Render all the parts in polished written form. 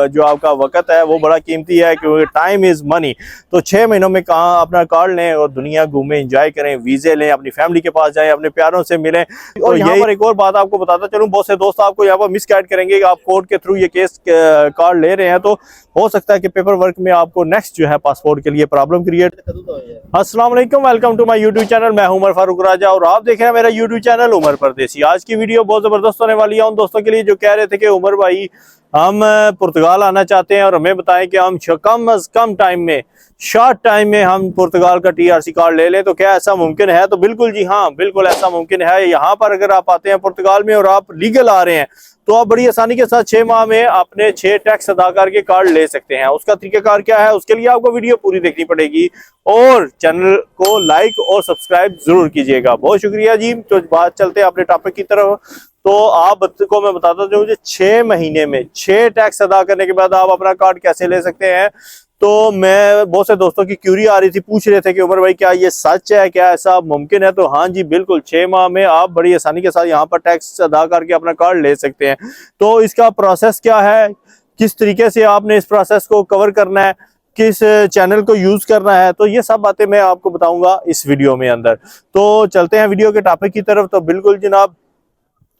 जो आपका वक्त है वो बड़ा कीमती है, क्योंकि टाइम इज़ मनी। तो 6 महीनों में कहाँ अपना कार्ड लें और दुनिया घूमें, एंजॉय करें, वीज़े लें, अपनी फैमिली के पास जाएं, अपने प्यारों से मिलें। और यहाँ पर एक और बात आपको बताता चलूँ, बहुत से दोस्त आपको यहाँ पर मिसगाइड करेंगे कि आप कोर्ट के थ्रू ये केस कार्ड ले रहे हैं तो हो सकता है कि पेपर वर्क में आपको नेक्स्ट जो है पासपोर्ट के लिए प्रॉब्लम क्रिएट। अस्सलाम वालेकुम, welcome to my YouTube channel. मैं हूं उमर फारूक राजा और आप देख रहे हैं मेरा यूट्यूब चैनल उमर परदेसी। आज की वीडियो बहुत ज़बरदस्त होने वाली है उन दोस्तों के लिए जो कह रहे थे कि उमर भाई हम पुर्तगाल आना चाहते हैं और हमें बताएं कि हम कम अज कम टाइम में, शॉर्ट टाइम में हम पुर्तगाल का TRC कार्ड ले लें, तो क्या ऐसा मुमकिन है? तो बिल्कुल जी हाँ, बिल्कुल ऐसा मुमकिन है। यहाँ पर अगर आप आते हैं पुर्तगाल में और आप लीगल आ रहे हैं तो आप बड़ी आसानी के साथ 6 माह में अपने 6 टैक्स अदा करके कार्ड ले सकते हैं। उसका तरीकाकार क्या है, उसके लिए आपको वीडियो पूरी देखनी पड़ेगी और चैनल को लाइक और सब्सक्राइब जरूर कीजिएगा। बहुत शुक्रिया जी। तो बात चलते हैं अपने टॉपिक की तरफ। तो आप को मैं बताता हूँ, 6 महीने में 6 टैक्स अदा करने के बाद आप अपना कार्ड कैसे ले सकते हैं। तो मैं बहुत से दोस्तों की क्यूरी आ रही थी, पूछ रहे थे कि उमर भाई क्या ये सच है, क्या ऐसा मुमकिन है? तो हाँ जी बिल्कुल, 6 माह में आप बड़ी आसानी के साथ यहाँ पर टैक्स अदा करके अपना कार्ड ले सकते हैं। तो इसका प्रोसेस क्या है, किस तरीके से आपने इस प्रोसेस को कवर करना है, किस चैनल को यूज करना है, तो ये सब बातें मैं आपको बताऊंगा इस वीडियो में अंदर। तो चलते हैं वीडियो के टॉपिक की तरफ। तो बिल्कुल जनाब,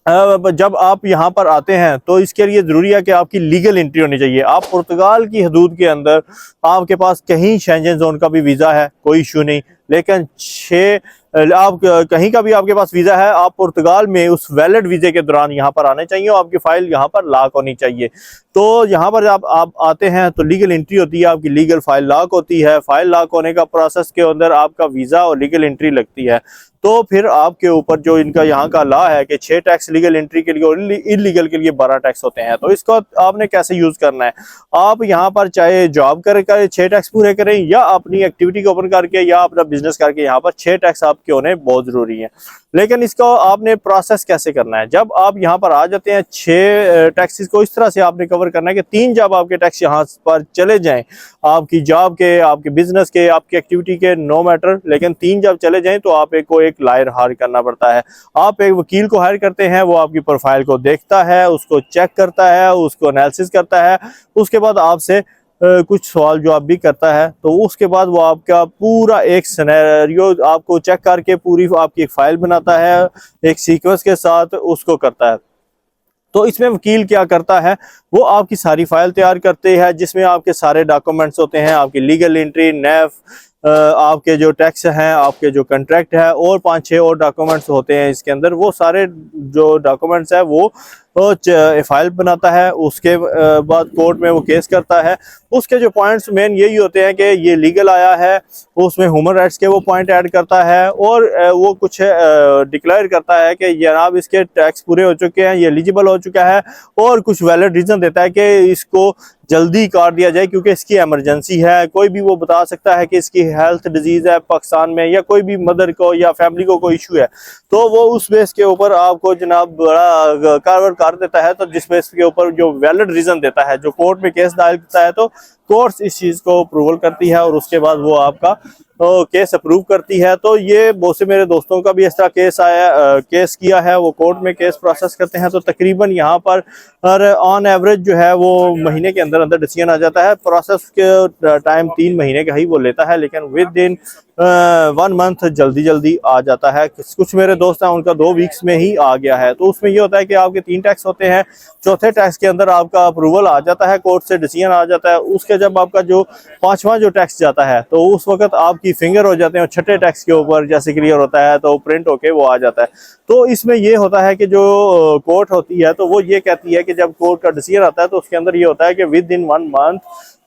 जब आप यहाँ पर आते हैं तो इसके लिए ज़रूरी है कि आपकी लीगल एंट्री होनी चाहिए। आप पुर्तगाल की हदूद के अंदर, आपके पास कहीं शेंजन जोन का भी वीज़ा है, कोई इशू नहीं, लेकिन आप कहीं का भी आपके पास वीज़ा है, आप पुर्तगाल में उस वैलिड वीज़े के दौरान यहाँ पर आने चाहिए और आपकी फ़ाइल यहाँ पर लॉक होनी चाहिए। तो यहाँ पर जब आप आते हैं तो लीगल एंट्री होती है, आपकी लीगल फाइल लॉक होती है। फाइल लॉक होने का प्रोसेस के अंदर आपका वीज़ा और लीगल एंट्री लगती है। तो फिर आपके ऊपर जो इनका यहाँ का लॉ है कि 6 टैक्स लीगल एंट्री के लिए और इलीगल के लिए 12 टैक्स होते हैं। तो इसको आपने कैसे यूज़ करना है, आप यहाँ पर चाहे जॉब कर 6 टैक्स पूरे करें या अपनी एक्टिविटी को ओपन करके या अपना बिजनेस करके, यहाँ पर 6 टैक्स आपके होने बहुत ज़रूरी है। लेकिन इसको आपने प्रोसेस कैसे करना है, जब आप यहाँ पर आ जाते हैं 6 टैक्सेस को इस तरह से आपने कवर करना है कि 3 जब आपके टैक्स यहाँ पर चले जाएं, आपकी जॉब के, आपके बिजनेस के, आपकी एक्टिविटी के, नो मैटर, लेकिन 3 जब चले जाएं तो आप एक लायर हायर करना पड़ता है। आप एक वकील को हायर करते हैं, वो आपकी प्रोफाइल को देखता है, उसको चेक करता है, उसको एनालिसिस करता है, उसके बाद आपसे कुछ सवाल जवाब भी करता है। तो उसके बाद वो आपका पूरा एक सिनेरियो आपको चेक करके पूरी आपकी एक फाइल बनाता है, एक सीक्वेंस के साथ उसको करता है। तो इसमें वकील क्या करता है, वो आपकी सारी फाइल तैयार करते हैं जिसमें आपके सारे डॉक्यूमेंट्स होते हैं, आपकी लीगल एंट्री, नेफ, आपके जो टैक्स हैं, आपके जो कंट्रैक्ट है और 5-6 और डॉक्यूमेंट्स होते हैं इसके अंदर। वो सारे जो डॉक्यूमेंट्स है वो फाइल बनाता है। उसके बाद कोर्ट में वो केस करता है। उसके जो पॉइंट्स मेन यही होते हैं कि ये लीगल आया है, उसमें ह्यूमन राइट्स के वो पॉइंट ऐड करता है और वो कुछ डिक्लेयर करता है कि जनाब इसके टैक्स पूरे हो चुके हैं, ये एलिजिबल हो चुका है, और कुछ वैलिड रीज़न देता है कि इसको जल्दी काट दिया जाए क्योंकि इसकी इमरजेंसी है। कोई भी वो बता सकता है कि इसकी हेल्थ डिजीज़ है पाकिस्तान में, या कोई भी मदर को या फैमिली को कोई इशू है, तो वो उस बेस के ऊपर आपको जनाब बड़ा कार्रवाई कर देता है। तो जिस बेस के ऊपर जो वैलिड रीज़न देता है, जो कोर्ट में केस दायर करता है, तो कोर्ट इस चीज़ को अप्रूवल करती है और उसके बाद वो आपका केस अप्रूव करती है। तो ये बहुत से मेरे दोस्तों का भी इस तरह केस किया है, वो कोर्ट में केस प्रोसेस करते हैं। तो तकरीबन यहाँ पर ऑन एवरेज जो है वो महीने के अंदर अंदर डिसीजन आ जाता है। प्रोसेस के टाइम 3 महीने का ही वो लेता है, लेकिन विद इन 1 मंथ जल्दी आ जाता है। कुछ मेरे दोस्त हैं उनका 2 वीक्स में ही आ गया है। तो उसमें ये होता है कि आपके 3 टैक्स होते हैं, चौथे टैक्स के अंदर आपका अप्रूवल आ जाता है, कोर्ट से डिसीजन आ जाता है। उसके जब आपका जो 5वां जो टैक्स जाता है तो उस वक्त आपकी फिंगर हो जाते हैं, और छठे टैक्स के ऊपर जैसे क्लियर होता है तो प्रिंट होके वो आ जाता है। तो इसमें ये होता है कि जो कोर्ट होती है तो वो ये कहती है कि जब कोर्ट का डिसीजन आता है तो उसके अंदर ये होता है कि विद इन 1 मंथ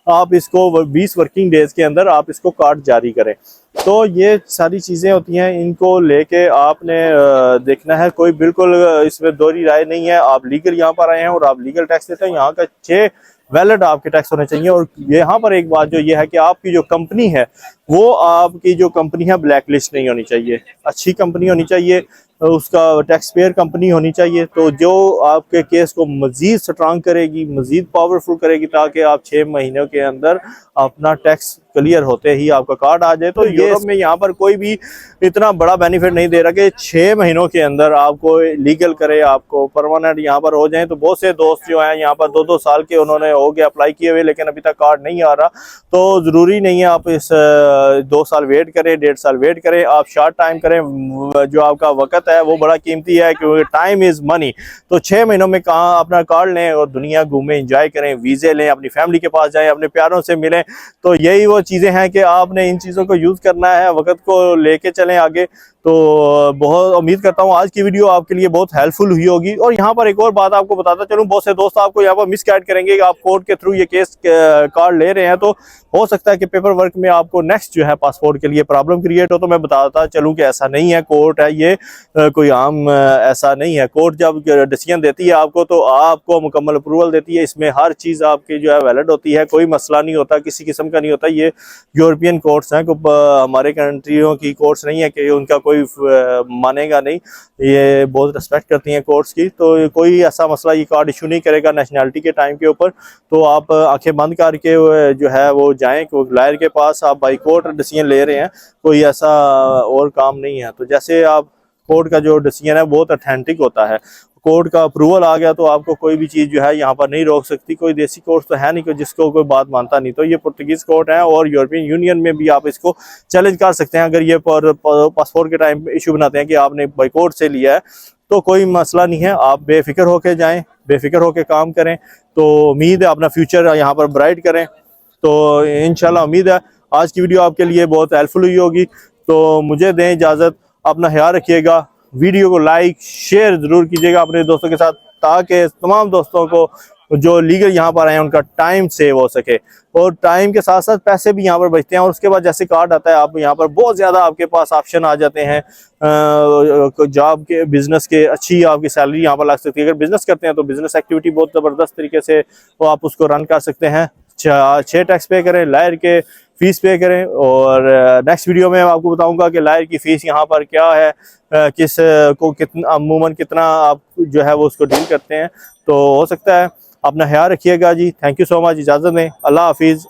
आप इसको 20 वर्किंग डेज के अंदर आप इसको कार्ड जारी करें। तो ये सारी चीज़ें होती हैं, इनको लेके आपने देखना है। कोई बिल्कुल इसमें दोहरी राय नहीं है। आप लीगल यहाँ पर आए हैं और आप लीगल टैक्स देते हैं, यहाँ का 6 वैलिड आपके टैक्स होने चाहिए। और यहाँ पर एक बात जो ये है कि आपकी जो कंपनी है वो आपकी जो कंपनी है ब्लैक लिस्ट नहीं होनी चाहिए, अच्छी कंपनी होनी चाहिए, उसका टैक्स पेयर कंपनी होनी चाहिए। तो जो आपके केस को मज़ीद स्ट्रांग करेगी, मज़ीद पावरफुल करेगी, ताकि आप 6 महीनों के अंदर अपना टैक्स क्लियर होते ही आपका कार्ड आ जाए। तो यूरोप में यहाँ पर कोई भी इतना बड़ा बेनिफिट नहीं दे रहा कि 6 महीनों के अंदर आपको लीगल करे, आपको परमानेंट यहाँ पर हो जाए। तो बहुत से दोस्त जो हैं यहाँ पर 2-2 साल के उन्होंने हो गया अप्लाई किए हुए, लेकिन अभी तक कार्ड नहीं आ रहा। तो ज़रूरी नहीं है आप इस 2 साल वेट करें, 1.5 साल वेट करें, आप शॉर्ट टाइम करें। जो आपका वक्त है वो बड़ा कीमती है, क्योंकि टाइम इज़ मनी। तो 6 महीनों में कहाँ अपना कार्ड लें और दुनिया घूमें, एंजॉय करें, वीज़े लें, अपनी फैमिली के पास जाएं, अपने प्यारों से मिलें। तो यही वो चीज़ें हैं कि आपने इन चीज़ों को यूज़ करना है, वक्त को लेके चलें आगे। तो बहुत उम्मीद करता हूँ आज की वीडियो आपके लिए बहुत हेल्पफुल हुई होगी। और यहाँ पर एक और बात आपको बताता चलूँ, बहुत से दोस्त आपको यहाँ पर मिसगाइड करेंगे कि आप कोर्ट के थ्रू ये केस कार्ड ले रहे हैं, तो हो सकता है कि पेपर वर्क में आपको नेक्स्ट जो है पासपोर्ट के लिए प्रॉब्लम क्रिएट हो। तो मैं बताता चलूँ कि ऐसा नहीं है, कोर्ट है ये कोई आम ऐसा नहीं है। कोर्ट जब डिसीजन देती है आपको तो आपको मुकम्मल अप्रूवल देती है, इसमें हर चीज़ आपकी जो है वैलिड होती है, कोई मसला नहीं होता, किसी किस्म का नहीं होता। ये यूरोपियन कोर्ट्स हैं, हमारे कंट्रियों की कोर्ट्स नहीं है कि उनका कोई मानेगा नहीं, ये बहुत रिस्पेक्ट करती हैं कोर्ट्स की। तो कोई ऐसा मसला ये कार्ड इशू नहीं करेगा नेशनैलिटी के टाइम के ऊपर। तो आप आंखें बंद करके जो है वो जाएं लायर के पास, आप बाई कोर्ट डिसीजन ले रहे हैं, कोई ऐसा और काम नहीं है। तो जैसे आप कोर्ट का जो डिसीजन है बहुत ऑथेंटिक होता है, कोर्ट का अप्रूवल आ गया तो आपको कोई भी चीज़ जो है यहाँ पर नहीं रोक सकती। कोई देसी कोर्ट तो है नहीं कि जिसको कोई बात मानता नहीं। तो ये पुर्तगीज कोर्ट है और यूरोपियन यूनियन में भी आप इसको चैलेंज कर सकते हैं। अगर ये पासपोर्ट के टाइम इशू बनाते हैं कि आपने बाई कोर्ट से लिया है तो कोई मसला नहीं है, आप बेफिक्र होके जाएं, बेफिक्र होके काम करें। तो उम्मीद है अपना फ्यूचर यहाँ पर ब्राइट करें। तो इंशाल्लाह उम्मीद है आज की वीडियो आपके लिए बहुत हेल्पफुल हुई होगी। तो मुझे दें इजाज़त, अपना ख्याल रखिएगा, वीडियो को लाइक शेयर ज़रूर कीजिएगा अपने दोस्तों के साथ, ताकि तमाम दोस्तों को जो लीगल यहाँ पर आए हैं उनका टाइम सेव हो सके। और टाइम के साथ साथ पैसे भी यहाँ पर बचते हैं। और उसके बाद जैसे कार्ड आता है आप यहाँ पर बहुत ज़्यादा आपके पास ऑप्शन आ जाते हैं जॉब के, बिज़नेस के, अच्छी आपकी सैलरी यहाँ पर लग सकती है। अगर बिज़नेस करते हैं तो बिज़नेस एक्टिविटी बहुत ज़बरदस्त तरीके से वो आप उसको रन कर सकते हैं। 6 टैक्स पे करें, लायर के फीस पे करें। और नेक्स्ट वीडियो में आपको बताऊंगा कि लायर की फ़ीस यहाँ पर क्या है, किस को कितना अमूमन कितना आप जो है वो उसको डील करते हैं। तो हो सकता है, अपना ख्याल रखिएगा जी। थैंक यू सो मच, इजाज़त दें, अल्लाह हाफिज़।